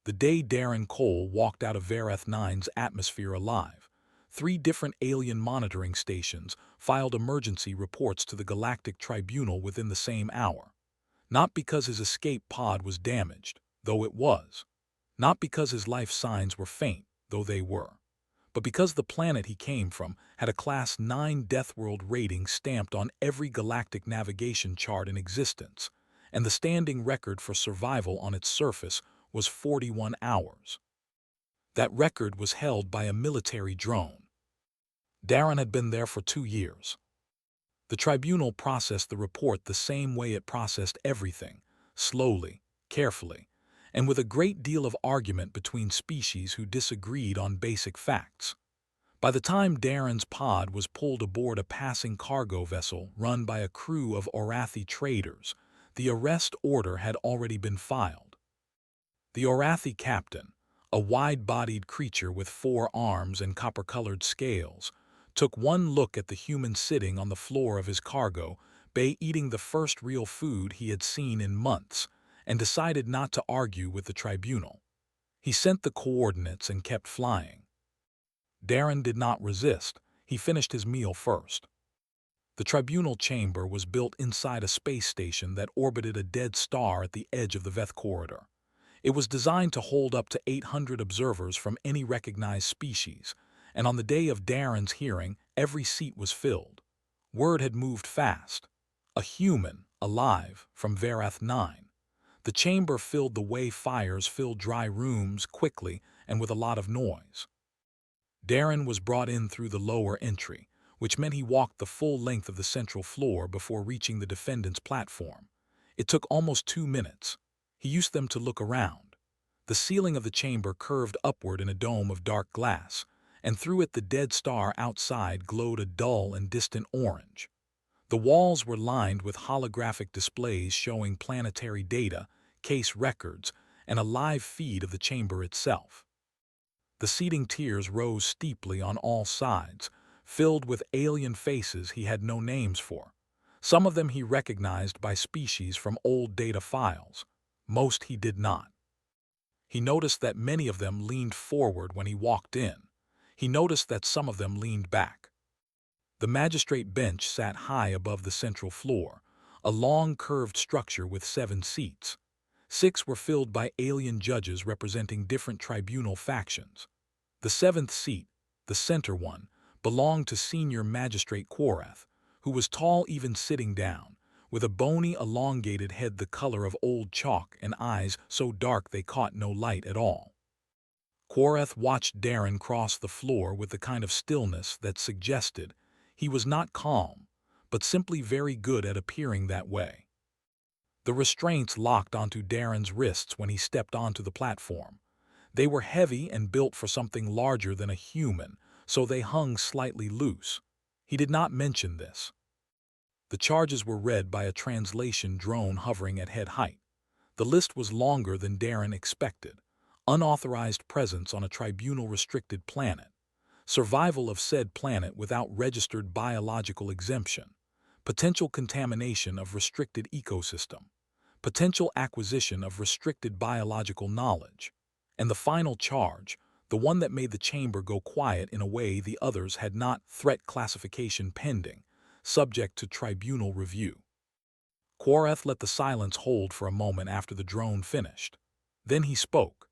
The day Darren Cole walked out of Vareth 9's atmosphere alive, 3 different alien monitoring stations filed emergency reports to the Galactic Tribunal within the same hour. Not because his escape pod was damaged, though it was. Not because his life signs were faint, though they were. But because the planet he came from had a Class 9 Deathworld rating stamped on every galactic navigation chart in existence, and the standing record for survival on its surface was 41 hours. That record was held by a military drone. Darren had been there for 2 years. The tribunal processed the report the same way it processed everything, slowly, carefully, and with a great deal of argument between species who disagreed on basic facts. By the time Darren's pod was pulled aboard a passing cargo vessel run by a crew of Orathi traders, the arrest order had already been filed. The Orathi captain, a wide-bodied creature with 4 arms and copper-colored scales, took one look at the human sitting on the floor of his cargo bay eating the first real food he had seen in months, and decided not to argue with the tribunal. He sent the coordinates and kept flying. Darren did not resist. He finished his meal first. The tribunal chamber was built inside a space station that orbited a dead star at the edge of the Veth corridor. It was designed to hold up to 800 observers from any recognized species, and on the day of Darren's hearing, every seat was filled. Word had moved fast. A human, alive, from Vareth 9. The chamber filled the way fires filled dry rooms quickly and with a lot of noise. Darren was brought in through the lower entry, which meant he walked the full length of the central floor before reaching the defendant's platform. It took almost 2 minutes. He used them to look around. The ceiling of the chamber curved upward in a dome of dark glass, and through it the dead star outside glowed a dull and distant orange. The walls were lined with holographic displays showing planetary data, case records, and a live feed of the chamber itself. The seating tiers rose steeply on all sides, filled with alien faces he had no names for. Some of them he recognized by species from old data files. Most he did not. He noticed that many of them leaned forward when he walked in. He noticed that some of them leaned back. The magistrate bench sat high above the central floor, a long curved structure with 7 seats. 6 were filled by alien judges representing different tribunal factions. The 7th seat, the center one, belonged to Senior Magistrate Quoreth, who was tall even sitting down, with a bony, elongated head the color of old chalk and eyes so dark they caught no light at all. Quoreth watched Darren cross the floor with the kind of stillness that suggested he was not calm, but simply very good at appearing that way. The restraints locked onto Darren's wrists when he stepped onto the platform. They were heavy and built for something larger than a human, so they hung slightly loose. He did not mention this. The charges were read by a translation drone hovering at head height. The list was longer than Darren expected. Unauthorized presence on a tribunal-restricted planet, survival of said planet without registered biological exemption, potential contamination of restricted ecosystem, potential acquisition of restricted biological knowledge, and the final charge, the one that made the chamber go quiet in a way the others had not, threat classification pending, subject to tribunal review. Quoreth let the silence hold for a moment after the drone finished. Then he spoke.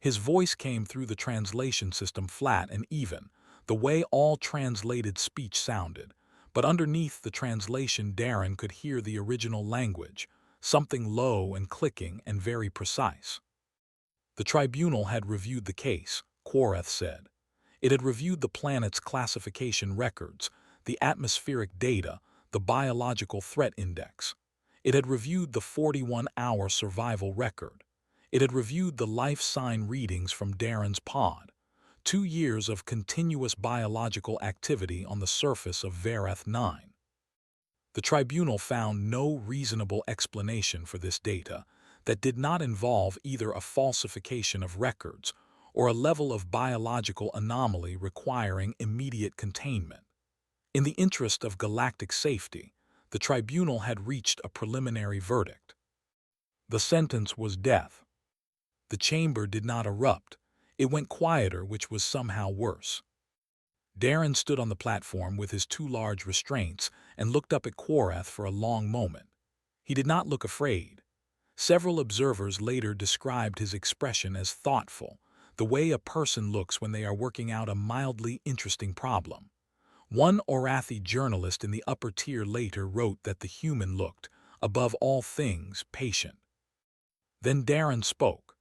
His voice came through the translation system flat and even, the way all translated speech sounded, but underneath the translation Darren could hear the original language, something low and clicking and very precise. The tribunal had reviewed the case, Quoreth said. It had reviewed the planet's classification records, the atmospheric data, the biological threat index. It had reviewed the 41-hour survival record. It had reviewed the life sign readings from Darren's pod, 2 years of continuous biological activity on the surface of Vareth 9. The tribunal found no reasonable explanation for this data that did not involve either a falsification of records or a level of biological anomaly requiring immediate containment. In the interest of galactic safety, the tribunal had reached a preliminary verdict. The sentence was death. The chamber did not erupt. It went quieter, which was somehow worse. Darren stood on the platform with his two large restraints and looked up at Quorath for a long moment. He did not look afraid. Several observers later described his expression as thoughtful, the way a person looks when they are working out a mildly interesting problem. One Orathi journalist in the upper tier later wrote that the human looked, above all things, patient. Then Darren spoke.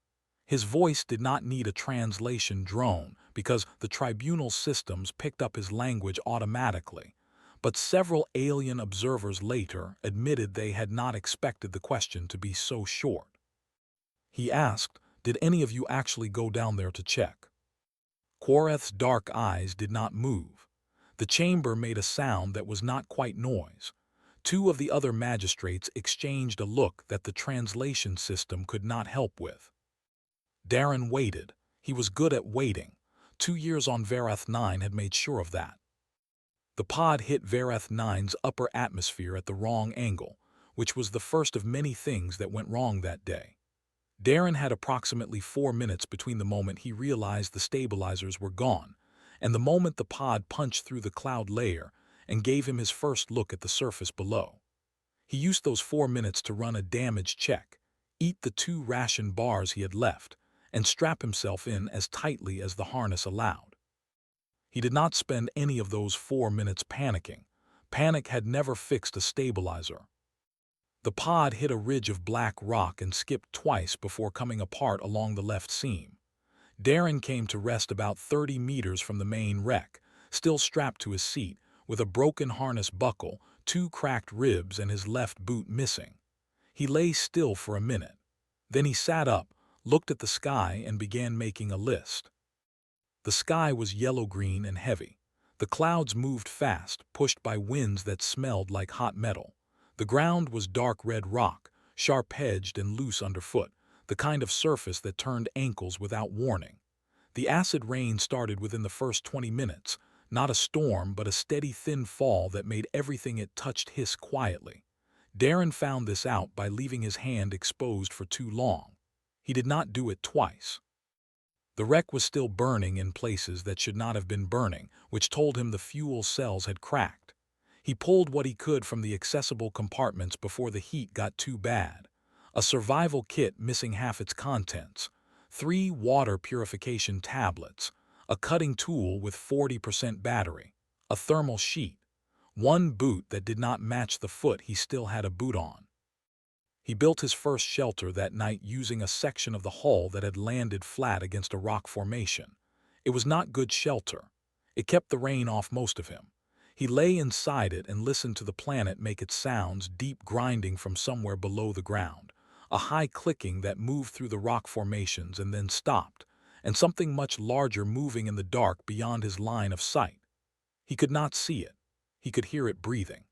His voice did not need a translation drone because the tribunal systems picked up his language automatically, but several alien observers later admitted they had not expected the question to be so short. He asked, "Did any of you actually go down there to check?" Quorath's dark eyes did not move. The chamber made a sound that was not quite noise. Two of the other magistrates exchanged a look that the translation system could not help with. Darren waited. He was good at waiting. 2 years on Verath 9 had made sure of that. The pod hit Verath 9's upper atmosphere at the wrong angle, which was the first of many things that went wrong that day. Darren had approximately 4 minutes between the moment he realized the stabilizers were gone and the moment the pod punched through the cloud layer and gave him his first look at the surface below. He used those 4 minutes to run a damage check, eat the 2 ration bars he had left, and strap himself in as tightly as the harness allowed. He did not spend any of those 4 minutes panicking. Panic had never fixed a stabilizer. The pod hit a ridge of black rock and skipped twice before coming apart along the left seam. Darren came to rest about 30 meters from the main wreck, still strapped to his seat, with a broken harness buckle, 2 cracked ribs, and his left boot missing. He lay still for a minute. Then he sat up, looked at the sky, and began making a list. The sky was yellow-green and heavy. The clouds moved fast, pushed by winds that smelled like hot metal. The ground was dark red rock, sharp-edged and loose underfoot, the kind of surface that turned ankles without warning. The acid rain started within the first 20 minutes, not a storm but a steady thin fall that made everything it touched hiss quietly. Darren found this out by leaving his hand exposed for too long. He did not do it twice. The wreck was still burning in places that should not have been burning, which told him the fuel cells had cracked. He pulled what he could from the accessible compartments before the heat got too bad. A survival kit missing half its contents, 3 water purification tablets, a cutting tool with 40% battery, a thermal sheet, 1 boot that did not match the foot he still had a boot on. He built his first shelter that night using a section of the hull that had landed flat against a rock formation. It was not good shelter. It kept the rain off most of him. He lay inside it and listened to the planet make its sounds, deep grinding from somewhere below the ground, a high clicking that moved through the rock formations and then stopped, and something much larger moving in the dark beyond his line of sight. He could not see it. He could hear it breathing.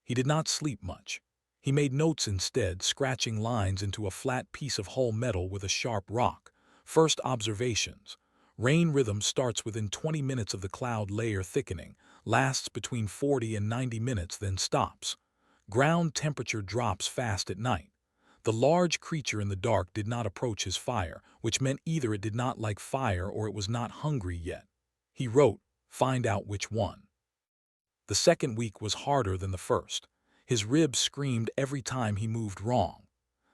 He did not sleep much. He made notes instead, scratching lines into a flat piece of hull metal with a sharp rock. First observations. Rain rhythm starts within 20 minutes of the cloud layer thickening, lasts between 40 and 90 minutes, then stops. Ground temperature drops fast at night. The large creature in the dark did not approach his fire, which meant either it did not like fire or it was not hungry yet. He wrote, "Find out which one." The second week was harder than the first. His ribs screamed every time he moved wrong.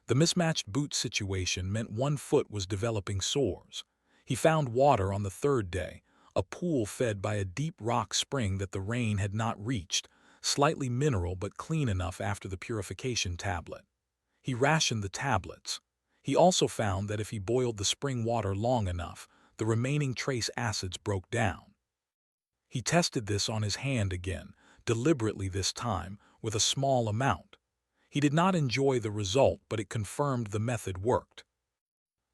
The mismatched boot situation meant one foot was developing sores. He found water on the 3rd day, a pool fed by a deep rock spring that the rain had not reached, slightly mineral but clean enough after the purification tablet. He rationed the tablets. He also found that if he boiled the spring water long enough, the remaining trace acids broke down. He tested this on his hand again, deliberately this time, with a small amount. He did not enjoy the result, but it confirmed the method worked.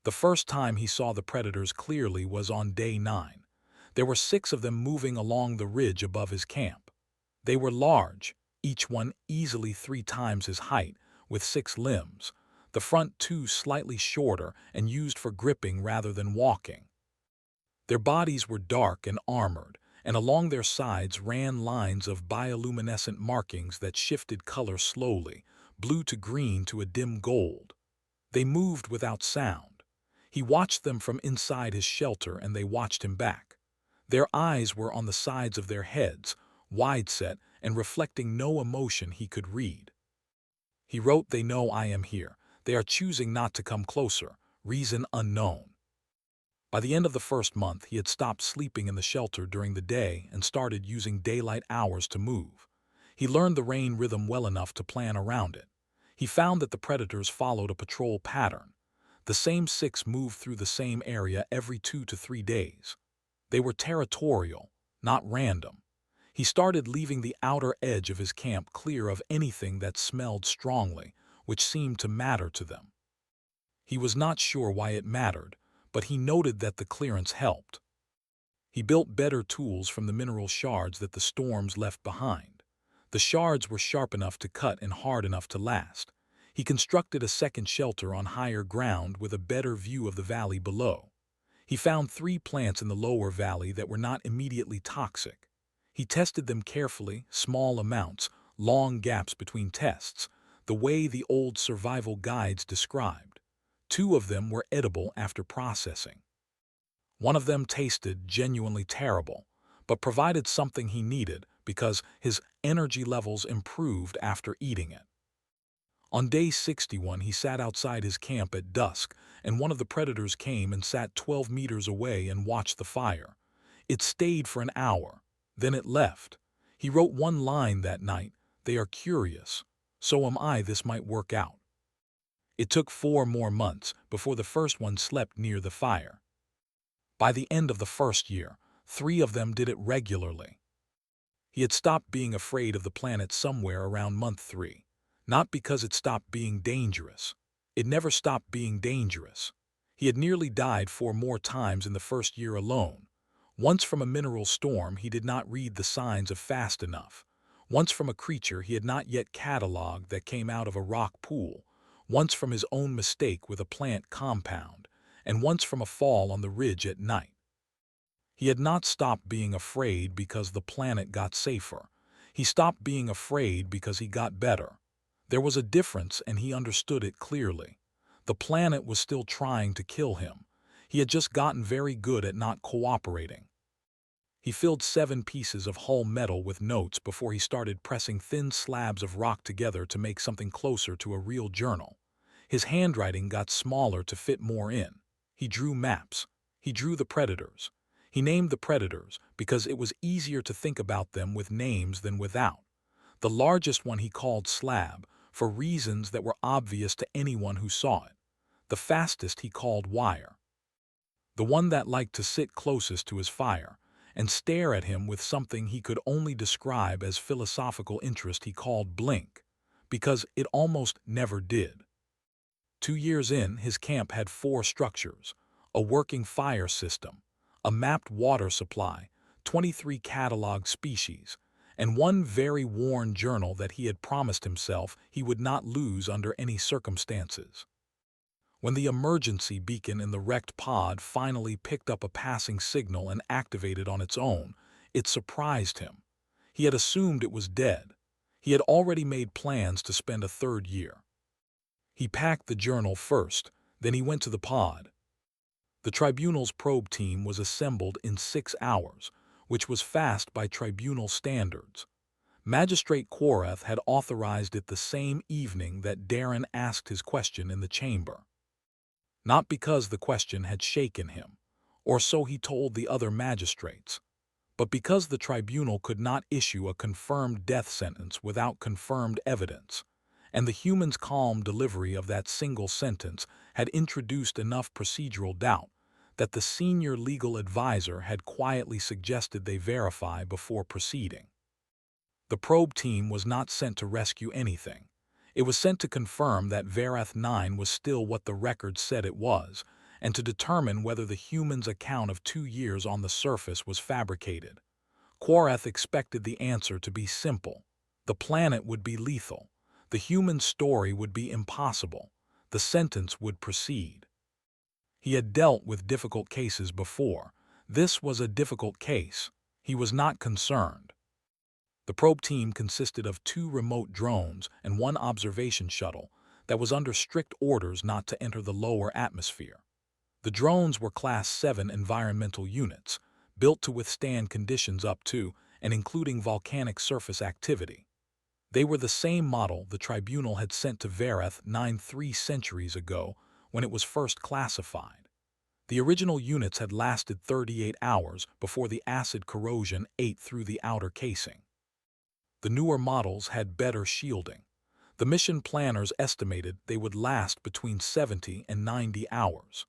The first time he saw the predators clearly was on day 9. There were 6 of them moving along the ridge above his camp. They were large, each one easily 3 times his height, with 6 limbs, the front 2 slightly shorter and used for gripping rather than walking. Their bodies were dark and armored, and along their sides ran lines of bioluminescent markings that shifted color slowly, blue to green to a dim gold. They moved without sound. He watched them from inside his shelter and they watched him back. Their eyes were on the sides of their heads, wide-set and reflecting no emotion he could read. He wrote, "They know I am here. They are choosing not to come closer. Reason unknown." By the end of the first month, he had stopped sleeping in the shelter during the day and started using daylight hours to move. He learned the rain rhythm well enough to plan around it. He found that the predators followed a patrol pattern. The same six moved through the same area every 2 to 3 days. They were territorial, not random. He started leaving the outer edge of his camp clear of anything that smelled strongly, which seemed to matter to them. He was not sure why it mattered, but he noted that the clearance helped. He built better tools from the mineral shards that the storms left behind. The shards were sharp enough to cut and hard enough to last. He constructed a second shelter on higher ground with a better view of the valley below. He found 3 plants in the lower valley that were not immediately toxic. He tested them carefully, small amounts, long gaps between tests, the way the old survival guides described. 2 of them were edible after processing. One of them tasted genuinely terrible, but provided something he needed because his energy levels improved after eating it. On day 61, he sat outside his camp at dusk, and one of the predators came and sat 12 meters away and watched the fire. It stayed for an hour, then it left. He wrote one line that night, "They are curious. So am I. This might work out." It took 4 more months before the first one slept near the fire. By the end of the first year, 3 of them did it regularly. He had stopped being afraid of the planet somewhere around month 3. Not because it stopped being dangerous. It never stopped being dangerous. He had nearly died 4 more times in the first year alone. Once from a mineral storm he did not read the signs of fast enough. Once from a creature he had not yet catalogued that came out of a rock pool. Once from his own mistake with a plant compound. And once from a fall on the ridge at night. He had not stopped being afraid because the planet got safer. He stopped being afraid because he got better. There was a difference and he understood it clearly. The planet was still trying to kill him. He had just gotten very good at not cooperating. He filled 7 pieces of hull metal with notes before he started pressing thin slabs of rock together to make something closer to a real journal. His handwriting got smaller to fit more in. He drew maps. He drew the predators. He named the predators because it was easier to think about them with names than without. The largest one he called Slab, for reasons that were obvious to anyone who saw it. The fastest he called Wire. The one that liked to sit closest to his fire and stare at him with something he could only describe as philosophical interest he called Blink, because it almost never did. 2 years in, his camp had 4 structures, a working fire system, a mapped water supply, 23 cataloged species, and one very worn journal that he had promised himself he would not lose under any circumstances. When the emergency beacon in the wrecked pod finally picked up a passing signal and activated on its own, it surprised him. He had assumed it was dead. He had already made plans to spend a 3rd year. He packed the journal first, then he went to the pod. The Tribunal's probe team was assembled in 6 hours, which was fast by Tribunal standards. Magistrate Quorath had authorized it the same evening that Darren asked his question in the chamber. Not because the question had shaken him, or so he told the other magistrates, but because the tribunal could not issue a confirmed death sentence without confirmed evidence, and the humans' calm delivery of that single sentence had introduced enough procedural doubt that the senior legal advisor had quietly suggested they verify before proceeding. The probe team was not sent to rescue anything. It was sent to confirm that Varath 9 was still what the record said it was, and to determine whether the humans' account of 2 years on the surface was fabricated. Quorath expected the answer to be simple. The planet would be lethal. The human story would be impossible. The sentence would proceed. He had dealt with difficult cases before. This was a difficult case. He was not concerned. The probe team consisted of 2 remote drones and 1 observation shuttle that was under strict orders not to enter the lower atmosphere. The drones were Class 7 environmental units, built to withstand conditions up to and including volcanic surface activity. They were the same model the Tribunal had sent to Vareth 3 centuries ago when it was first classified. The original units had lasted 38 hours before the acid corrosion ate through the outer casing. The newer models had better shielding. The mission planners estimated they would last between 70 and 90 hours.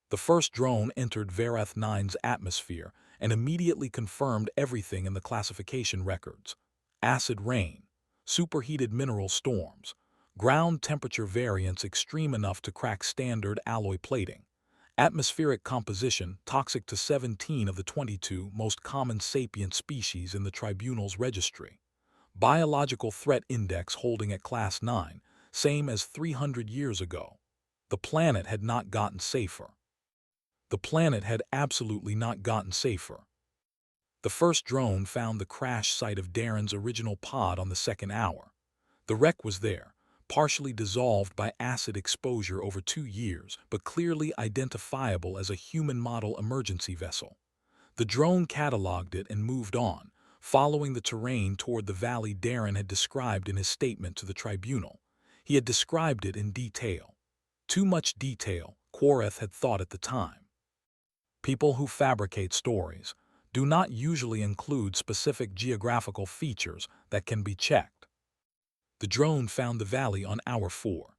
The first drone entered Vareth 9's atmosphere and immediately confirmed everything in the classification records: acid rain, superheated mineral storms, ground temperature variance extreme enough to crack standard alloy plating, atmospheric composition toxic to 17 of the 22 most common sapient species in the Tribunal's registry, biological threat index holding at Class 9, same as 300 years ago. The planet had not gotten safer. The planet had absolutely not gotten safer. The first drone found the crash site of Darren's original pod on the second hour. The wreck was there, partially dissolved by acid exposure over 2 years, but clearly identifiable as a human model emergency vessel. The drone cataloged it and moved on, following the terrain toward the valley Darren had described in his statement to the Tribunal. He had described it in detail. Too much detail, Quareth had thought at the time. People who fabricate stories do not usually include specific geographical features that can be checked. The drone found the valley on hour 4.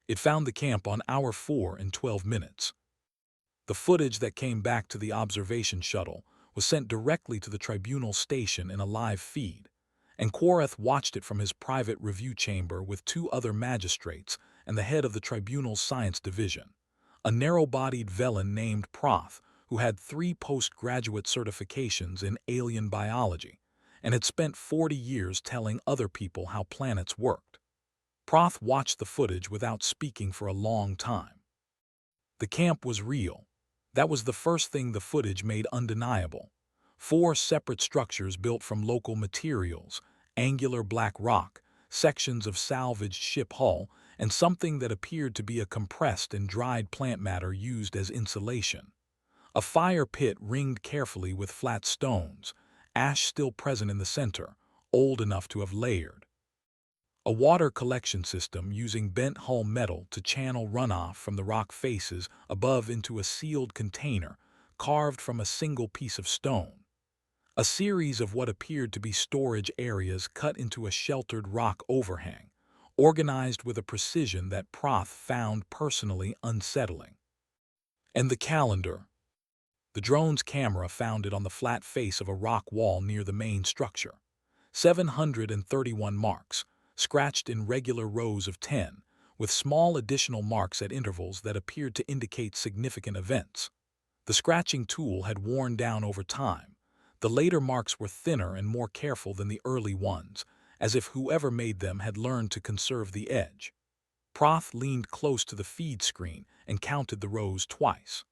It found the camp on hour 4 in 12 minutes. The footage that came back to the observation shuttle was sent directly to the Tribunal station in a live feed, and Quareth watched it from his private review chamber with 2 other magistrates and the head of the Tribunal's science division, a narrow-bodied Velen named Proth, who had 3 postgraduate certifications in alien biology and had spent 40 years telling other people how planets worked. Proth watched the footage without speaking for a long time. The camp was real. That was the first thing the footage made undeniable. 4 separate structures built from local materials, angular black rock, sections of salvaged ship hull, and something that appeared to be a compressed and dried plant matter used as insulation. A fire pit ringed carefully with flat stones, ash still present in the center, old enough to have layered. A water collection system using bent hull metal to channel runoff from the rock faces above into a sealed container carved from a single piece of stone. A series of what appeared to be storage areas cut into a sheltered rock overhang, organized with a precision that Proth found personally unsettling. And the calendar. The drone's camera found it on the flat face of a rock wall near the main structure. 731 marks, scratched in regular rows of 10, with small additional marks at intervals that appeared to indicate significant events. The scratching tool had worn down over time. The later marks were thinner and more careful than the early ones, as if whoever made them had learned to conserve the edge. Proth leaned close to the feed screen and counted the rows twice.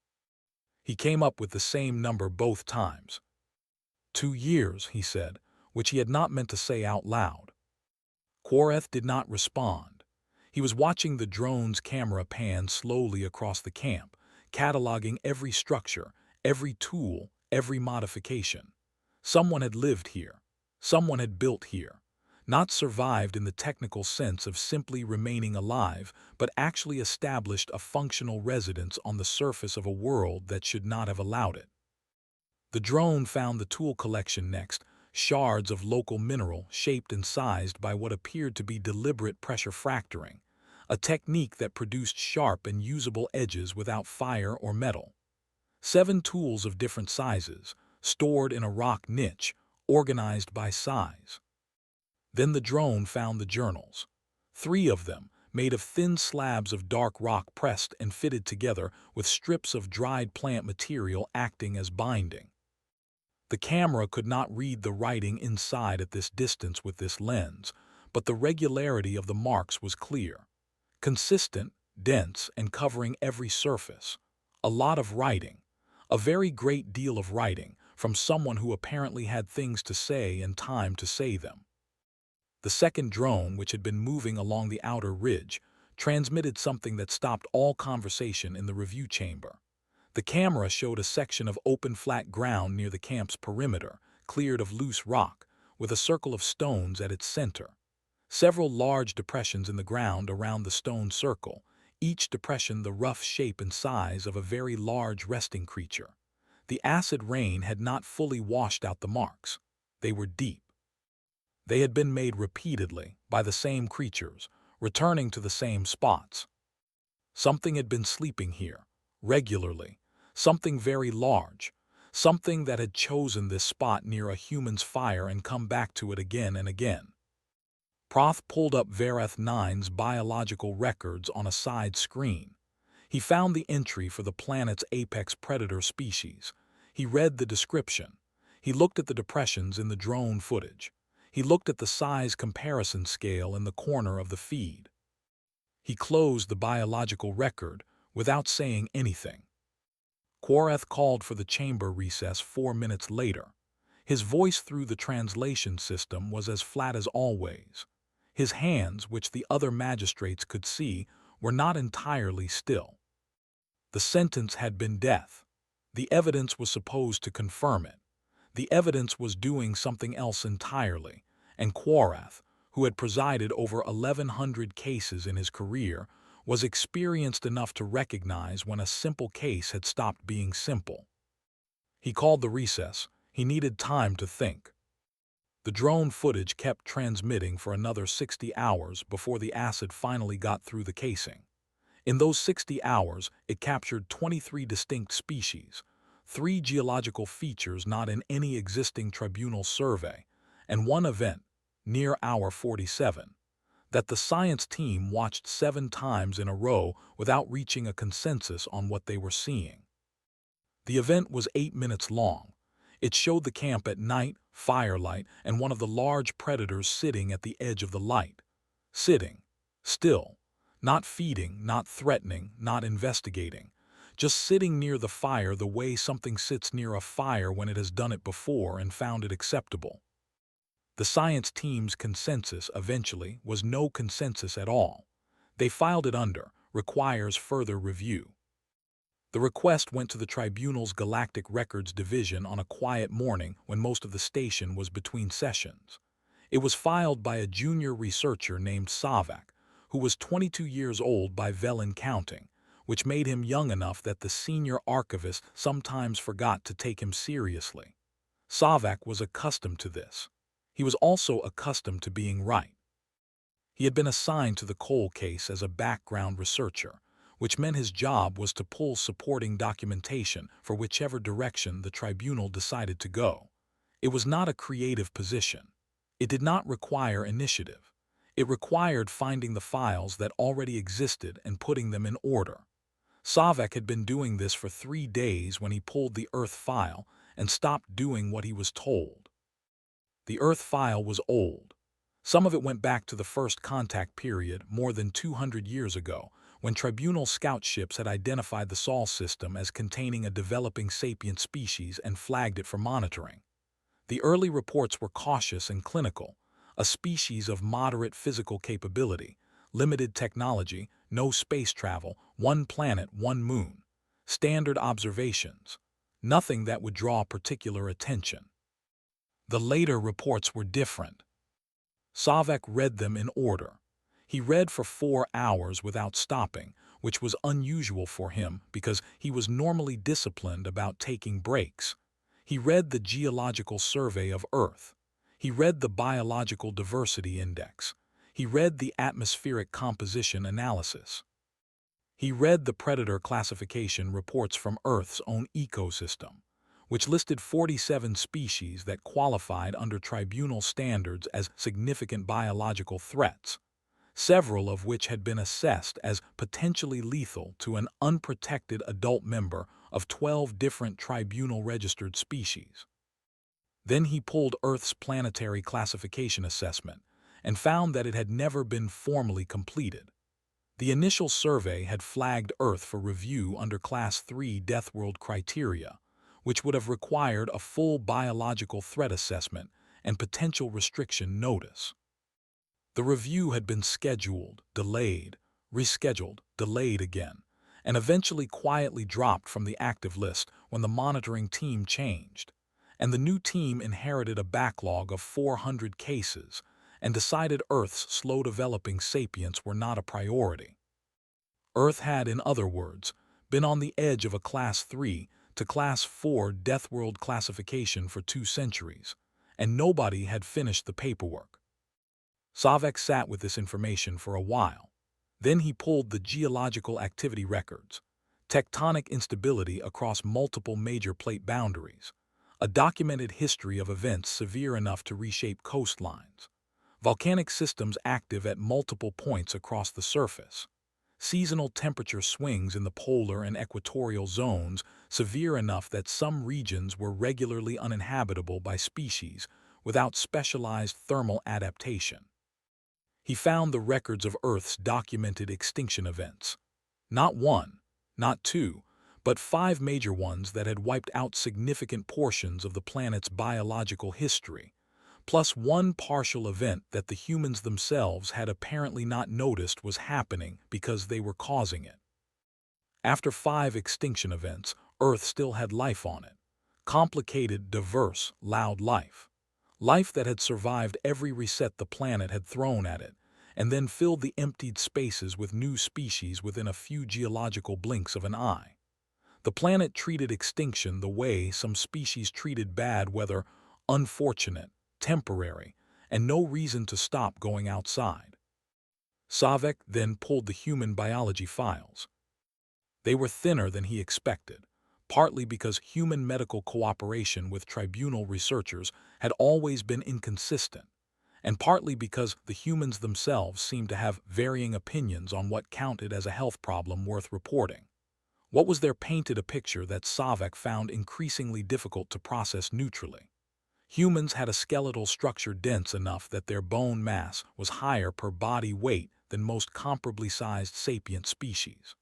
He came up with the same number both times. 2 years, he said, which he had not meant to say out loud. Quareth did not respond. He was watching the drone's camera pan slowly across the camp, cataloging every structure, every tool, every modification. Someone had lived here. Someone had built here. Not survived in the technical sense of simply remaining alive, but actually established a functional residence on the surface of a world that should not have allowed it. The drone found the tool collection next, shards of local mineral shaped and sized by what appeared to be deliberate pressure fracturing, a technique that produced sharp and usable edges without fire or metal. 7 tools of different sizes, stored in a rock niche, organized by size. Then the drone found the journals. 3 of them, made of thin slabs of dark rock pressed and fitted together with strips of dried plant material acting as binding. The camera could not read the writing inside at this distance with this lens, but the regularity of the marks was clear. Consistent, dense, and covering every surface. A lot of writing. A very great deal of writing, from someone who apparently had things to say and time to say them. The second drone, which had been moving along the outer ridge, transmitted something that stopped all conversation in the review chamber. The camera showed a section of open flat ground near the camp's perimeter, cleared of loose rock, with a circle of stones at its center. Several large depressions in the ground around the stone circle, each depression the rough shape and size of a very large resting creature. The acid rain had not fully washed out the marks. They were deep. They had been made repeatedly by the same creatures, returning to the same spots. Something had been sleeping here, regularly, something very large, something that had chosen this spot near a human's fire and come back to it again and again. Proth pulled up Vareth 9's biological records on a side screen. He found the entry for the planet's apex predator species. He read the description. He looked at the depressions in the drone footage. He looked at the size comparison scale in the corner of the feed. He closed the biological record without saying anything. Quareth called for the chamber recess 4 minutes later. His voice through the translation system was as flat as always. His hands, which the other magistrates could see, were not entirely still. The sentence had been death. The evidence was supposed to confirm it. The evidence was doing something else entirely, and Quareth, who had presided over 1,100 cases in his career, was experienced enough to recognize when a simple case had stopped being simple. He called the recess. He needed time to think. The drone footage kept transmitting for another 60 hours before the acid finally got through the casing. In those 60 hours, it captured 23 distinct species, 3 geological features not in any existing tribunal survey, and 1 event, near hour 47, that the science team watched 7 times in a row without reaching a consensus on what they were seeing. The event was 8 minutes long. It showed the camp at night, firelight, and one of the large predators sitting at the edge of the light. Sitting. Still. Not feeding, not threatening, not investigating. Just sitting near the fire the way something sits near a fire when it has done it before and found it acceptable. The science team's consensus, eventually, was no consensus at all. They filed it under, requires further review. The request went to the Tribunal's Galactic Records Division on a quiet morning when most of the station was between sessions. It was filed by a junior researcher named Savak, who was 22 years old by Velen counting, which made him young enough that the senior archivist sometimes forgot to take him seriously. Savak was accustomed to this. He was also accustomed to being right. He had been assigned to the Cole case as a background researcher, which meant his job was to pull supporting documentation for whichever direction the tribunal decided to go. It was not a creative position. It did not require initiative. It required finding the files that already existed and putting them in order. Savak had been doing this for 3 days when he pulled the Earth file and stopped doing what he was told. The Earth file was old. Some of it went back to the first contact period more than 200 years ago, when tribunal scout ships had identified the Sol system as containing a developing sapient species and flagged it for monitoring. The early reports were cautious and clinical, a species of moderate physical capability, limited technology, no space travel, 1 planet, 1 moon, standard observations, nothing that would draw particular attention. The later reports were different. Savak read them in order. He read for 4 hours without stopping, which was unusual for him because he was normally disciplined about taking breaks. He read the Geological Survey of Earth. He read the Biological Diversity Index. He read the Atmospheric Composition Analysis. He read the Predator Classification reports from Earth's own ecosystem, which listed 47 species that qualified under tribunal standards as significant biological threats, several of which had been assessed as potentially lethal to an unprotected adult member of 12 different tribunal-registered species. Then he pulled Earth's planetary classification assessment and found that it had never been formally completed. The initial survey had flagged Earth for review under Class 3 Deathworld criteria, which would have required a full biological threat assessment and potential restriction notice. The review had been scheduled, delayed, rescheduled, delayed again, and eventually quietly dropped from the active list when the monitoring team changed. And the new team inherited a backlog of 400 cases and decided Earth's slow-developing sapients were not a priority. Earth had, in other words, been on the edge of a Class 3 to Class 4 Deathworld classification for 2 centuries, and nobody had finished the paperwork. Savek sat with this information for a while. Then he pulled the geological activity records, tectonic instability across multiple major plate boundaries, a documented history of events severe enough to reshape coastlines, volcanic systems active at multiple points across the surface, seasonal temperature swings in the polar and equatorial zones severe enough that some regions were regularly uninhabitable by species without specialized thermal adaptation. He found the records of Earth's documented extinction events. Not one, not two, but 5 major ones that had wiped out significant portions of the planet's biological history, plus one partial event that the humans themselves had apparently not noticed was happening because they were causing it. After 5 extinction events, Earth still had life on it. Complicated, diverse, loud life. Life that had survived every reset the planet had thrown at it, and then filled the emptied spaces with new species within a few geological blinks of an eye. The planet treated extinction the way some species treated bad weather: unfortunate, temporary, and no reason to stop going outside. Savek then pulled the human biology files. They were thinner than he expected, partly because human medical cooperation with tribunal researchers had always been inconsistent, and partly because the humans themselves seemed to have varying opinions on what counted as a health problem worth reporting. What was there painted a picture that Savek found increasingly difficult to process neutrally. Humans had a skeletal structure dense enough that their bone mass was higher per body weight than most comparably sized sapient species.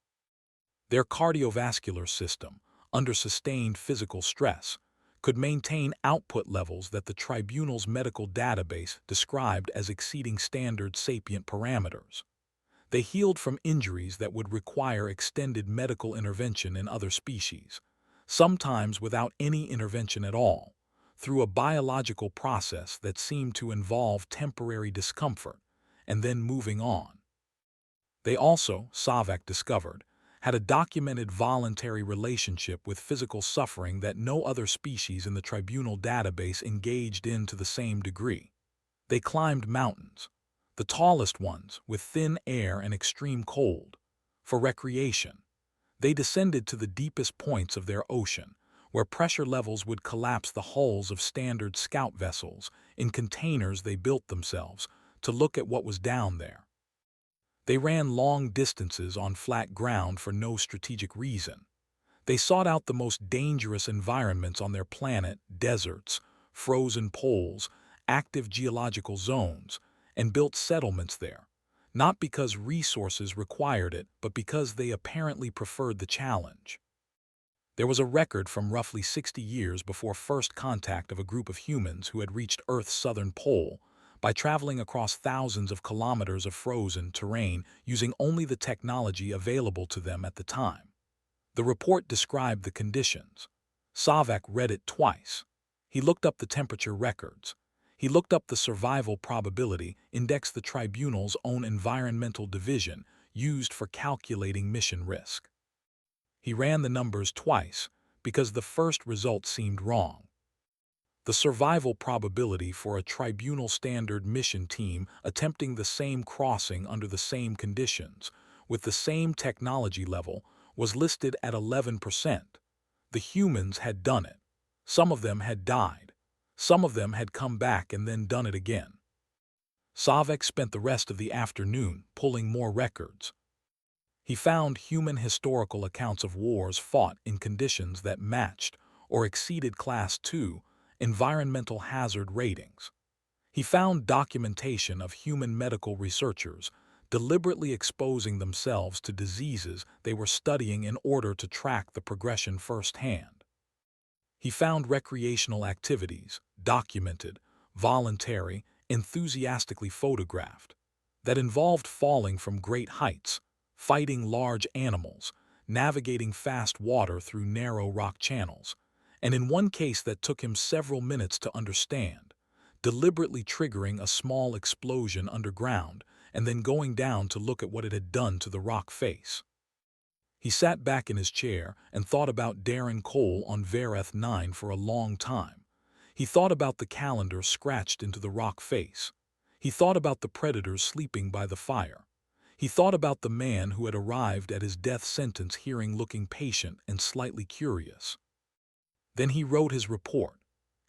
Their cardiovascular system, under sustained physical stress, could maintain output levels that the tribunal's medical database described as exceeding standard sapient parameters. They healed from injuries that would require extended medical intervention in other species, sometimes without any intervention at all, through a biological process that seemed to involve temporary discomfort and then moving on. They also, Savek discovered, had a documented voluntary relationship with physical suffering that no other species in the tribunal database engaged in to the same degree. They climbed mountains, the tallest ones with thin air and extreme cold, for recreation. They descended to the deepest points of their ocean, where pressure levels would collapse the hulls of standard scout vessels in containers they built themselves to look at what was down there. They ran long distances on flat ground for no strategic reason. They sought out the most dangerous environments on their planet: deserts, frozen poles, active geological zones, and built settlements there, not because resources required it, but because they apparently preferred the challenge. There was a record from roughly 60 years before first contact of a group of humans who had reached Earth's southern pole by traveling across thousands of kilometers of frozen terrain using only the technology available to them at the time. The report described the conditions. Savek read it twice. He looked up the temperature records. He looked up the survival probability index the tribunal's own environmental division used for calculating mission risk. He ran the numbers twice because the first result seemed wrong. The survival probability for a tribunal standard mission team attempting the same crossing under the same conditions, with the same technology level, was listed at 11%. The humans had done it. Some of them had died. Some of them had come back and then done it again. Savek spent the rest of the afternoon pulling more records. He found human historical accounts of wars fought in conditions that matched or exceeded Class 2 environmental hazard ratings. He found documentation of human medical researchers deliberately exposing themselves to diseases they were studying in order to track the progression firsthand. He found recreational activities, documented, voluntary, enthusiastically photographed, that involved falling from great heights, fighting large animals, navigating fast water through narrow rock channels, and in one case that took him several minutes to understand, deliberately triggering a small explosion underground and then going down to look at what it had done to the rock face. He sat back in his chair and thought about Darren Cole on Vareth 9 for a long time. He thought about the calendar scratched into the rock face. He thought about the predators sleeping by the fire. He thought about the man who had arrived at his death sentence hearing looking patient and slightly curious. Then he wrote his report.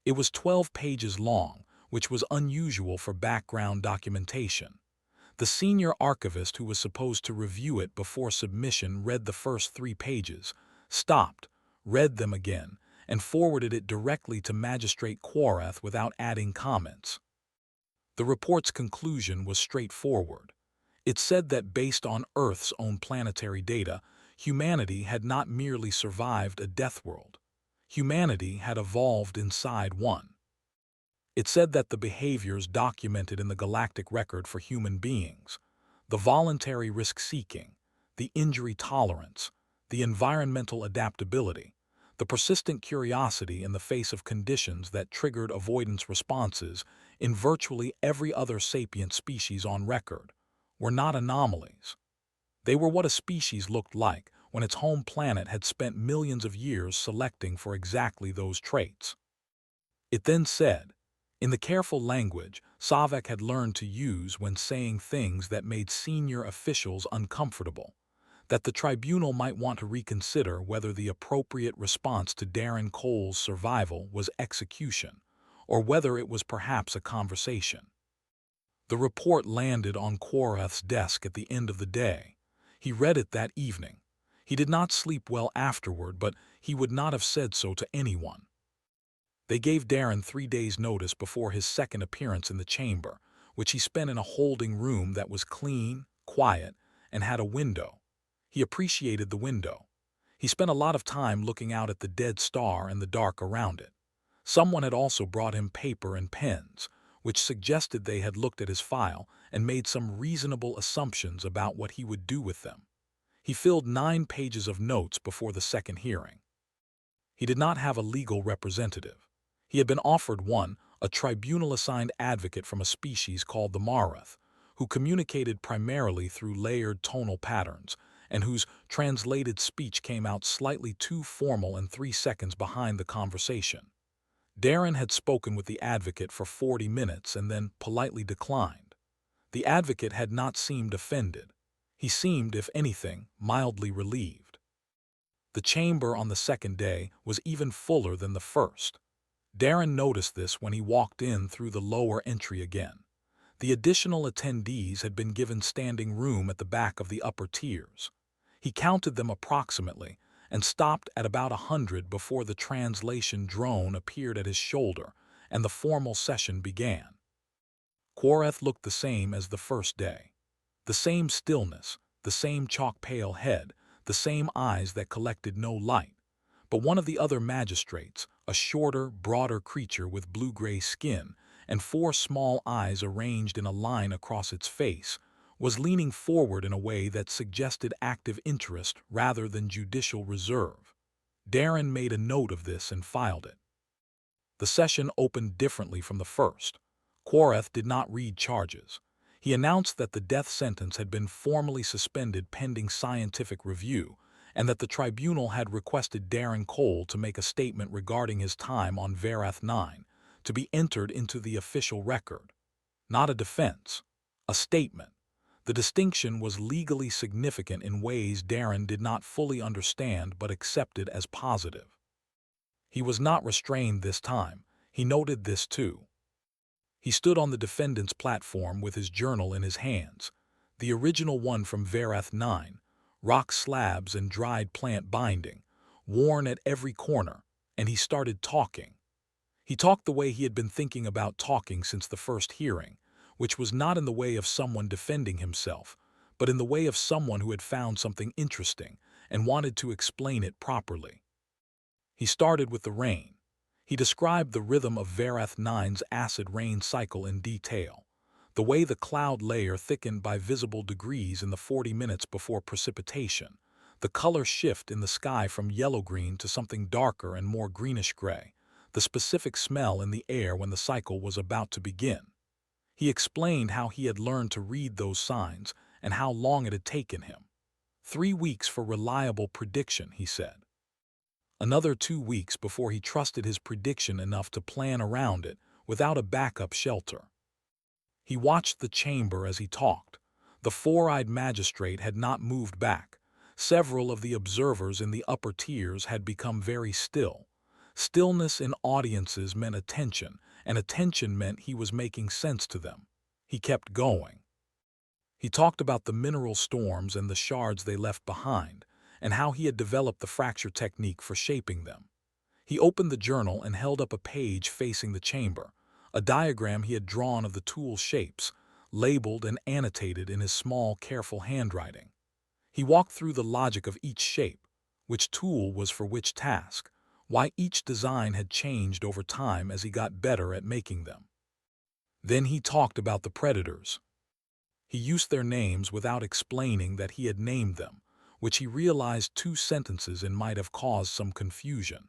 It was 12 pages long, which was unusual for background documentation. The senior archivist who was supposed to review it before submission read the first 3 pages, stopped, read them again, and forwarded it directly to Magistrate Quarath without adding comments. The report's conclusion was straightforward. It said that based on Earth's own planetary data, humanity had not merely survived a death world. Humanity had evolved inside one. It said that the behaviors documented in the galactic record for human beings, the voluntary risk-seeking, the injury tolerance, the environmental adaptability, the persistent curiosity in the face of conditions that triggered avoidance responses in virtually every other sapient species on record, were not anomalies. They were what a species looked like when its home planet had spent millions of years selecting for exactly those traits. It then said, in the careful language Savek had learned to use when saying things that made senior officials uncomfortable, that the tribunal might want to reconsider whether the appropriate response to Darren Cole's survival was execution, or whether it was perhaps a conversation. The report landed on Quarath's desk at the end of the day. He read it that evening. He did not sleep well afterward, but he would not have said so to anyone. They gave Darren 3 days' notice before his second appearance in the chamber, which he spent in a holding room that was clean, quiet, and had a window. He appreciated the window. He spent a lot of time looking out at the dead star and the dark around it. Someone had also brought him paper and pens, which suggested they had looked at his file and made some reasonable assumptions about what he would do with them. He filled 9 pages of notes before the second hearing. He did not have a legal representative. He had been offered one, a tribunal-assigned advocate from a species called the Marath, who communicated primarily through layered tonal patterns, and whose translated speech came out slightly too formal and 3 seconds behind the conversation. Darren had spoken with the advocate for 40 minutes and then politely declined. The advocate had not seemed offended. He seemed, if anything, mildly relieved. The chamber on the second day was even fuller than the first. Darren noticed this when he walked in through the lower entry again. The additional attendees had been given standing room at the back of the upper tiers. He counted them approximately and stopped at about 100 before the translation drone appeared at his shoulder and the formal session began. Quarath looked the same as the first day. The same stillness, the same chalk-pale head, the same eyes that collected no light. But one of the other magistrates, a shorter, broader creature with blue-gray skin and 4 small eyes arranged in a line across its face, was leaning forward in a way that suggested active interest rather than judicial reserve. Darren made a note of this and filed it. The session opened differently from the first. Quarath did not read charges. He announced that the death sentence had been formally suspended pending scientific review, and that the tribunal had requested Darren Cole to make a statement regarding his time on Vareth 9, to be entered into the official record. Not a defense, a statement. The distinction was legally significant in ways Darren did not fully understand but accepted as positive. He was not restrained this time. He noted this too. He stood on the defendant's platform with his journal in his hands, the original one from Vareth 9, rock slabs and dried plant binding, worn at every corner, and he started talking. He talked the way he had been thinking about talking since the first hearing, which was not in the way of someone defending himself, but in the way of someone who had found something interesting and wanted to explain it properly. He started with the rain. He described the rhythm of Vareth 9's acid rain cycle in detail. the way the cloud layer thickened by visible degrees in the 40 minutes before precipitation, the color shift in the sky from yellow-green to something darker and more greenish-gray, the specific smell in the air when the cycle was about to begin. He explained how he had learned to read those signs and how long it had taken him. 3 weeks for reliable prediction, he said. Another 2 weeks before he trusted his prediction enough to plan around it without a backup shelter. He watched the chamber as he talked. The four-eyed magistrate had not moved back. Several of the observers in the upper tiers had become very still. Stillness in audiences meant attention, and attention meant he was making sense to them. He kept going. He talked about the mineral storms and the shards they left behind, and how he had developed the fracture technique for shaping them. He opened the journal and held up a page facing the chamber, a diagram he had drawn of the tool shapes, labeled and annotated in his small, careful handwriting. He walked through the logic of each shape, which tool was for which task, why each design had changed over time as he got better at making them. Then he talked about the predators. He used their names without explaining that he had named them, which he realized 2 sentences in might have caused some confusion.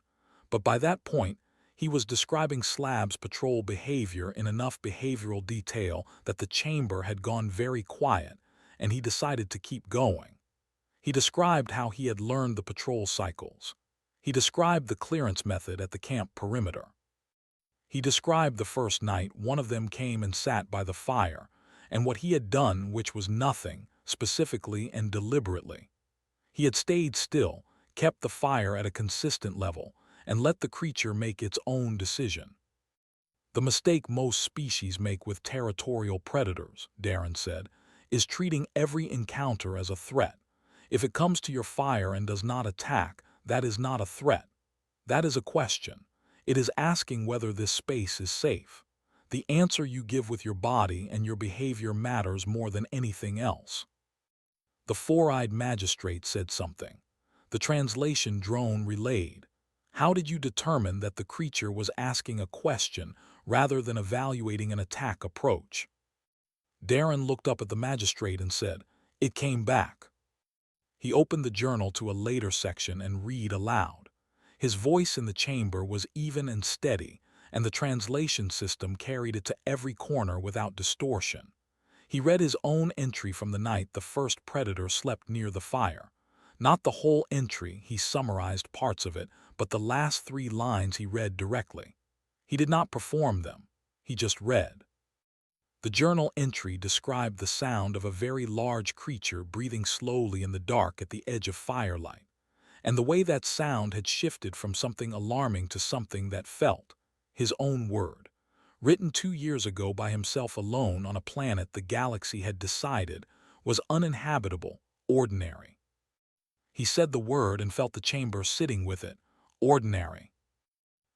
But by that point, he was describing Slab's patrol behavior in enough behavioral detail that the chamber had gone very quiet, and he decided to keep going. He described how he had learned the patrol cycles. He described the clearance method at the camp perimeter. He described the first night one of them came and sat by the fire, and what he had done, which was nothing, specifically and deliberately. He had stayed still, kept the fire at a consistent level, and let the creature make its own decision. The mistake most species make with territorial predators, Darren said, is treating every encounter as a threat. If it comes to your fire and does not attack, that is not a threat. That is a question. It is asking whether this space is safe. The answer you give with your body and your behavior matters more than anything else. The four-eyed magistrate said something. The translation drone relayed. How did you determine that the creature was asking a question rather than evaluating an attack approach? Darren looked up at the magistrate and said, "It came back." He opened the journal to a later section and read aloud. His voice in the chamber was even and steady, and the translation system carried it to every corner without distortion. He read his own entry from the night the first predator slept near the fire. Not the whole entry, he summarized parts of it, but the last 3 lines he read directly. He did not perform them, he just read. The journal entry described the sound of a very large creature breathing slowly in the dark at the edge of firelight, and the way that sound had shifted from something alarming to something that felt, his own word, written 2 years ago by himself alone on a planet the galaxy had decided was uninhabitable, ordinary. He said the word and felt the chamber sitting with it, ordinary.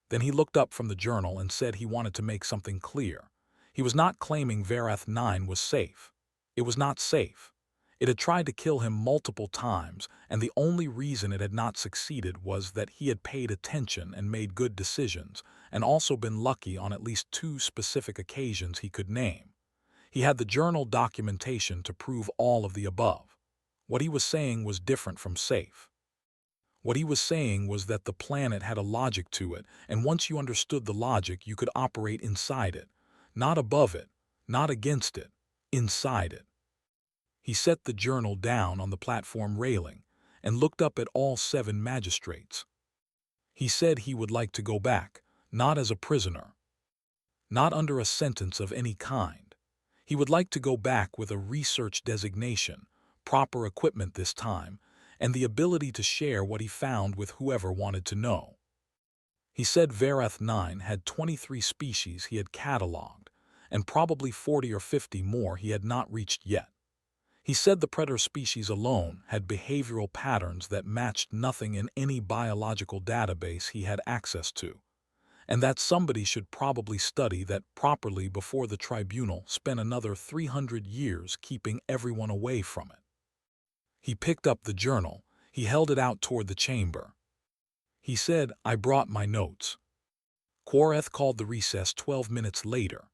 Then he looked up from the journal and said he wanted to make something clear. He was not claiming Verath 9 was safe. It was not safe. It had tried to kill him multiple times, and the only reason it had not succeeded was that he had paid attention and made good decisions, and also been lucky on at least 2 specific occasions he could name. He had the journal documentation to prove all of the above. What he was saying was different from safe. What he was saying was that the planet had a logic to it, and once you understood the logic, you could operate inside it. Not above it, not against it, inside it. He set the journal down on the platform railing and looked up at all 7 magistrates. He said he would like to go back, not as a prisoner, not under a sentence of any kind. He would like to go back with a research designation, proper equipment this time, and the ability to share what he found with whoever wanted to know. He said Verath 9 had 23 species he had cataloged, and probably 40 or 50 more he had not reached yet. He said the predator species alone had behavioral patterns that matched nothing in any biological database he had access to, and that somebody should probably study that properly before the tribunal spent another 300 years keeping everyone away from it. He picked up the journal. He held it out toward the chamber. He said, "I brought my notes." Quareth called the recess 12 minutes later.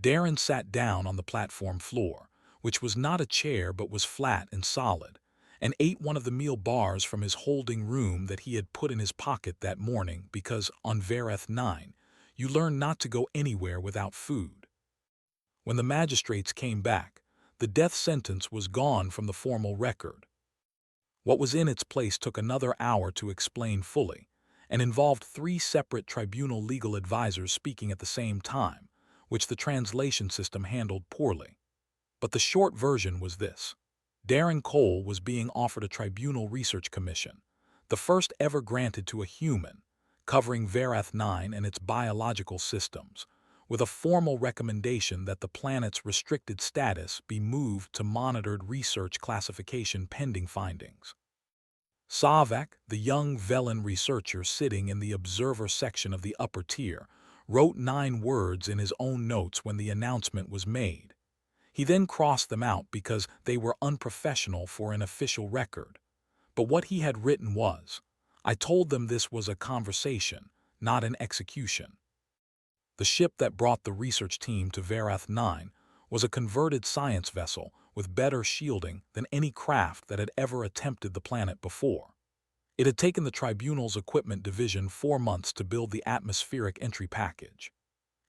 Darren sat down on the platform floor, which was not a chair but was flat and solid, and ate one of the meal bars from his holding room that he had put in his pocket that morning because, on Vareth 9, you learn not to go anywhere without food. When the magistrates came back, the death sentence was gone from the formal record. What was in its place took another hour to explain fully, and involved 3 separate tribunal legal advisors speaking at the same time, which the translation system handled poorly. But the short version was this. Darren Cole was being offered a tribunal research commission, the first ever granted to a human, covering Vareth 9 and its biological systems, with a formal recommendation that the planet's restricted status be moved to monitored research classification pending findings. Savak, the young Velen researcher sitting in the observer section of the upper tier, wrote 9 words in his own notes when the announcement was made. He then crossed them out because they were unprofessional for an official record. But what he had written was, "I told them this was a conversation, not an execution." The ship that brought the research team to Vareth 9 was a converted science vessel with better shielding than any craft that had ever attempted the planet before. It had taken the Tribunal's equipment division 4 months to build the atmospheric entry package.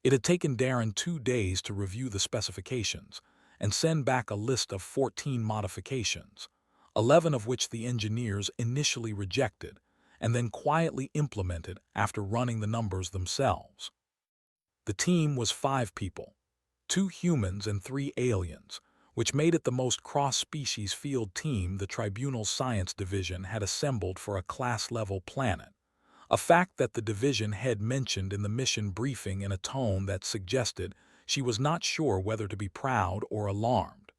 It had taken Darren 2 days to review the specifications and send back a list of 14 modifications, 11 of which the engineers initially rejected and then quietly implemented after running the numbers themselves. The team was 5 people, 2 humans and 3 aliens, which made it the most cross-species field team the Tribunal's Science Division had assembled for a class-level planet, a fact that the division head mentioned in the mission briefing in a tone that suggested she was not sure whether to be proud or alarmed.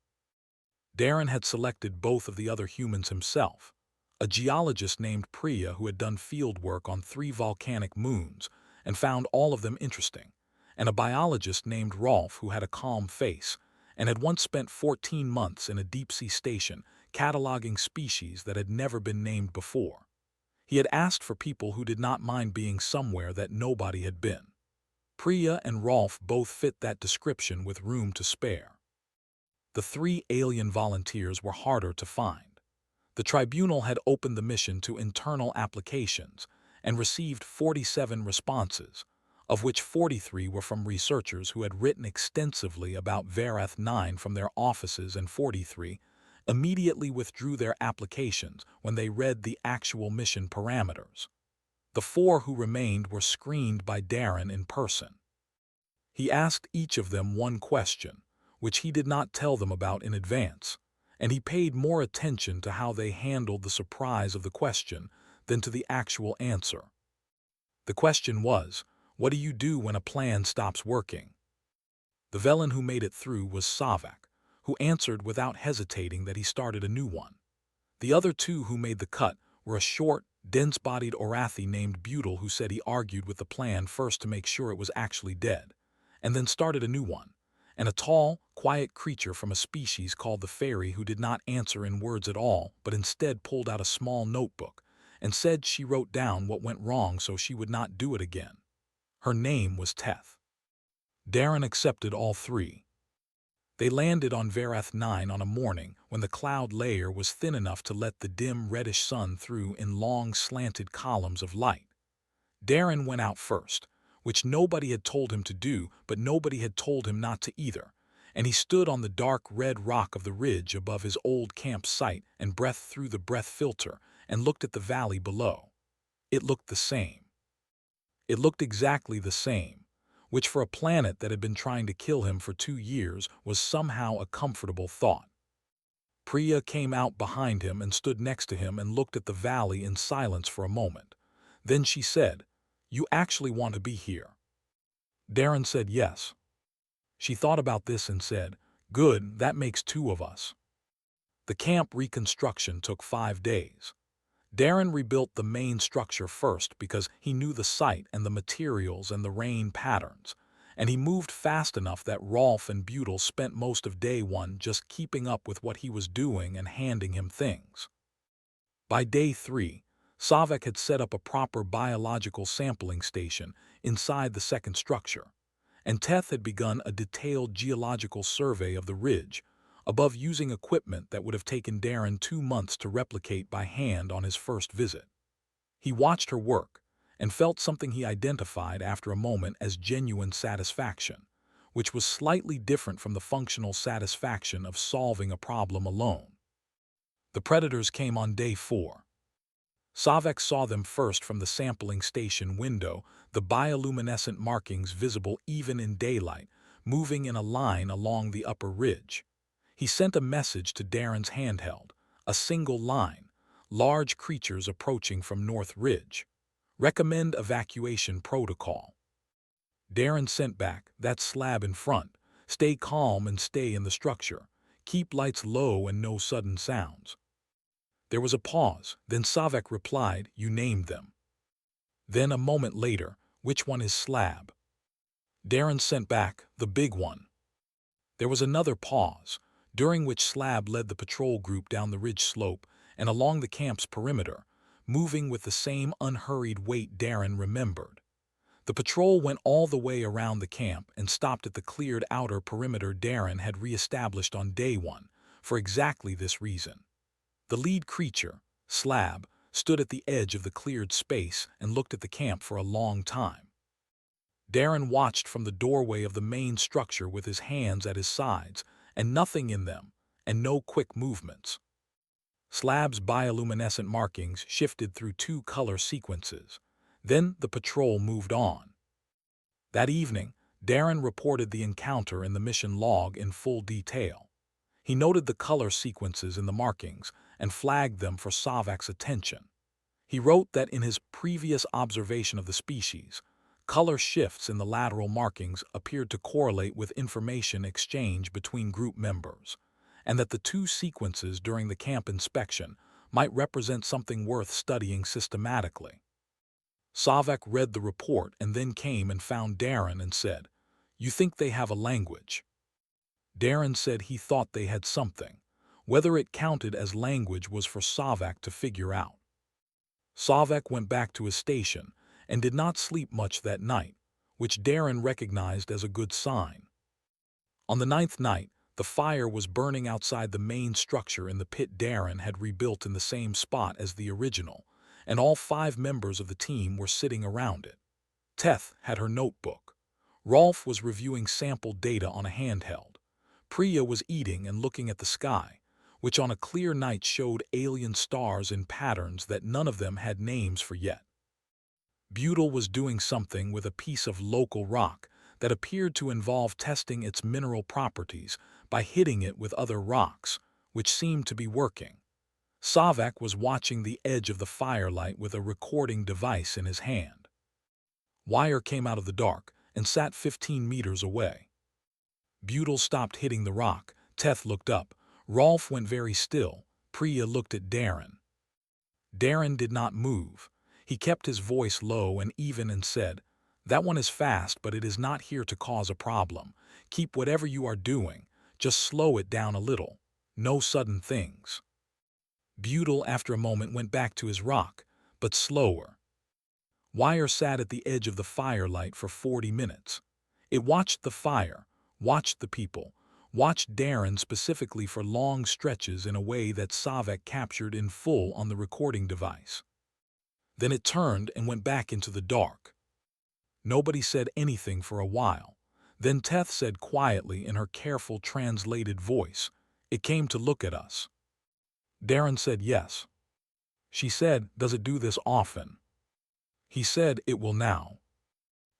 Darren had selected both of the other humans himself, a geologist named Priya who had done field work on 3 volcanic moons and found all of them interesting, and a biologist named Rolf who had a calm face and had once spent 14 months in a deep-sea station cataloging species that had never been named before. He had asked for people who did not mind being somewhere that nobody had been. Priya and Rolf both fit that description with room to spare. The 3 alien volunteers were harder to find. The Tribunal had opened the mission to internal applications and received 47 responses, of which 43 were from researchers who had written extensively about Vareth 9 from their offices, and 43 immediately withdrew their applications when they read the actual mission parameters. The 4 who remained were screened by Darren in person. He asked each of them one question, which he did not tell them about in advance, and he paid more attention to how they handled the surprise of the question than to the actual answer. The question was, what do you do when a plan stops working? The Velen who made it through was Savak, who answered without hesitating that he started a new one. The other 2 who made the cut were a short, dense-bodied Orathi named Butyl who said he argued with the plan first to make sure it was actually dead, and then started a new one, and a tall, quiet creature from a species called the Fairy who did not answer in words at all but instead pulled out a small notebook and said she wrote down what went wrong so she would not do it again. Her name was Teth. Darren accepted all 3. They landed on Vareth 9 on a morning when the cloud layer was thin enough to let the dim reddish sun through in long slanted columns of light. Darren went out first, which nobody had told him to do, but nobody had told him not to either, and he stood on the dark red rock of the ridge above his old camp site and breathed through the breath filter and looked at the valley below. It looked the same. It looked exactly the same, which for a planet that had been trying to kill him for 2 years was somehow a comfortable thought. Priya came out behind him and stood next to him and looked at the valley in silence for a moment. Then she said, "You actually want to be here?" Darren said yes. She thought about this and said, "Good, that makes 2 of us." The camp reconstruction took 5 days. Darren rebuilt the main structure first because he knew the site and the materials and the rain patterns, and he moved fast enough that Rolf and Butyl spent most of day 1 just keeping up with what he was doing and handing him things. By day 3, Savak had set up a proper biological sampling station inside the second structure, and Teth had begun a detailed geological survey of the ridge, above using equipment that would have taken Darren 2 months to replicate by hand on his first visit. He watched her work, and felt something he identified after a moment as genuine satisfaction, which was slightly different from the functional satisfaction of solving a problem alone. The predators came on day 4. Savek saw them first from the sampling station window, the bioluminescent markings visible even in daylight, moving in a line along the upper ridge. He sent a message to Darren's handheld, a single line: large creatures approaching from North Ridge. Recommend evacuation protocol. Darren sent back, that slab in front. Stay calm and stay in the structure. Keep lights low and no sudden sounds. There was a pause, then Savek replied, you named them. Then a moment later, which one is slab? Darren sent back, the big one. There was another pause, during which Slab led the patrol group down the ridge slope and along the camp's perimeter, moving with the same unhurried weight Darren remembered. The patrol went all the way around the camp and stopped at the cleared outer perimeter Darren had re-established on day 1, for exactly this reason. The lead creature, Slab, stood at the edge of the cleared space and looked at the camp for a long time. Darren watched from the doorway of the main structure with his hands at his sides, and nothing in them, and no quick movements. Slab's bioluminescent markings shifted through 2 color sequences. Then the patrol moved on. That evening, Darren reported the encounter in the mission log in full detail. He noted the color sequences in the markings and flagged them for Savek's attention. He wrote that in his previous observation of the species, color shifts in the lateral markings appeared to correlate with information exchange between group members, and that the 2 sequences during the camp inspection might represent something worth studying systematically. Savek read the report and then came and found Darren and said, "You think they have a language?" Darren said he thought they had something. Whether it counted as language was for Savek to figure out. Savek went back to his station and did not sleep much that night, which Darren recognized as a good sign. On the 9th night, the fire was burning outside the main structure in the pit Darren had rebuilt in the same spot as the original, and all 5 members of the team were sitting around it. Teth had her notebook. Rolf was reviewing sample data on a handheld. Priya was eating and looking at the sky, which on a clear night showed alien stars in patterns that none of them had names for yet. Butyl was doing something with a piece of local rock that appeared to involve testing its mineral properties by hitting it with other rocks, which seemed to be working. Savek was watching the edge of the firelight with a recording device in his hand. Wire came out of the dark and sat 15 meters away. Butyl stopped hitting the rock. Teth looked up. Rolf went very still. Priya looked at Darren. Darren did not move. He kept his voice low and even and said, "That one is fast, but it is not here to cause a problem. Keep whatever you are doing. Just slow it down a little. No sudden things." Butyl, after a moment, went back to his rock, but slower. Wire sat at the edge of the firelight for 40 minutes. It watched the fire, watched the people, watched Darren specifically for long stretches in a way that Savek captured in full on the recording device. Then it turned and went back into the dark. Nobody said anything for a while. Then Teth said quietly in her careful translated voice, "It came to look at us." Darren said yes. She said, "Does it do this often?" He said, "It will now."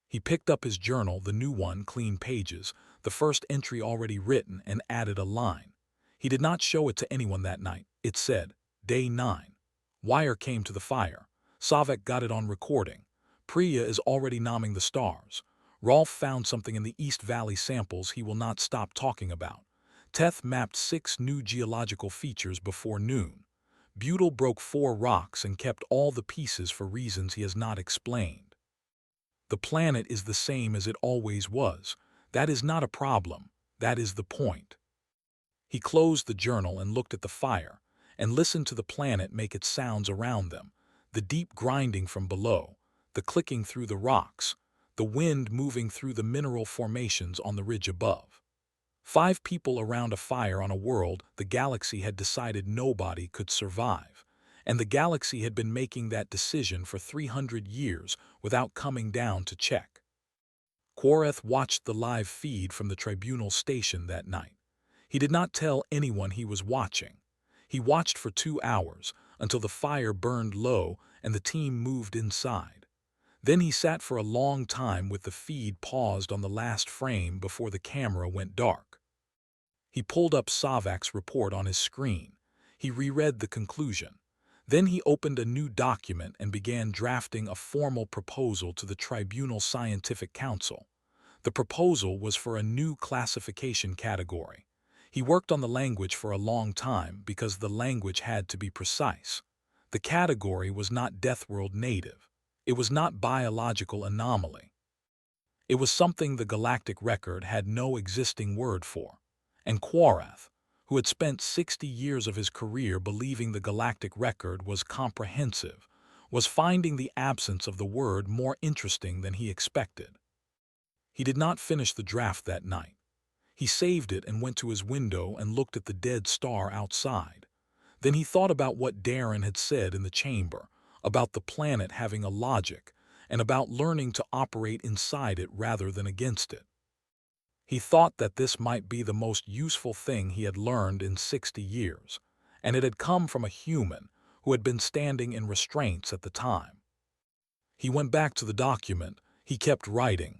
He picked up his journal, the new one, clean pages, the first entry already written, and added a line. He did not show it to anyone that night. It said, Day 9. Wire came to the fire. Savek got it on recording. Priya is already naming the stars. Rolf found something in the East Valley samples he will not stop talking about. Teth mapped 6 new geological features before noon. Butyl broke 4 rocks and kept all the pieces for reasons he has not explained. The planet is the same as it always was. That is not a problem. That is the point. He closed the journal and looked at the fire, and listened to the planet make its sounds around them, the deep grinding from below, the clicking through the rocks, the wind moving through the mineral formations on the ridge above. 5 people around a fire on a world the galaxy had decided nobody could survive, and the galaxy had been making that decision for 300 years without coming down to check. Quareth watched the live feed from the tribunal station that night. He did not tell anyone he was watching. He watched for 2 hours, until the fire burned low and the team moved inside. Then he sat for a long time with the feed paused on the last frame before the camera went dark. He pulled up Savak's report on his screen. He reread the conclusion. Then he opened a new document and began drafting a formal proposal to the Tribunal Scientific Council. The proposal was for a new classification category. He worked on the language for a long time because the language had to be precise. The category was not Deathworld native. It was not biological anomaly. It was something the galactic record had no existing word for. And Quareth, who had spent 60 years of his career believing the galactic record was comprehensive, was finding the absence of the word more interesting than he expected. He did not finish the draft that night. He saved it and went to his window and looked at the dead star outside. Then he thought about what Darren had said in the chamber, about the planet having a logic, and about learning to operate inside it rather than against it. He thought that this might be the most useful thing he had learned in 60 years, and it had come from a human who had been standing in restraints at the time. He went back to the document. He kept writing,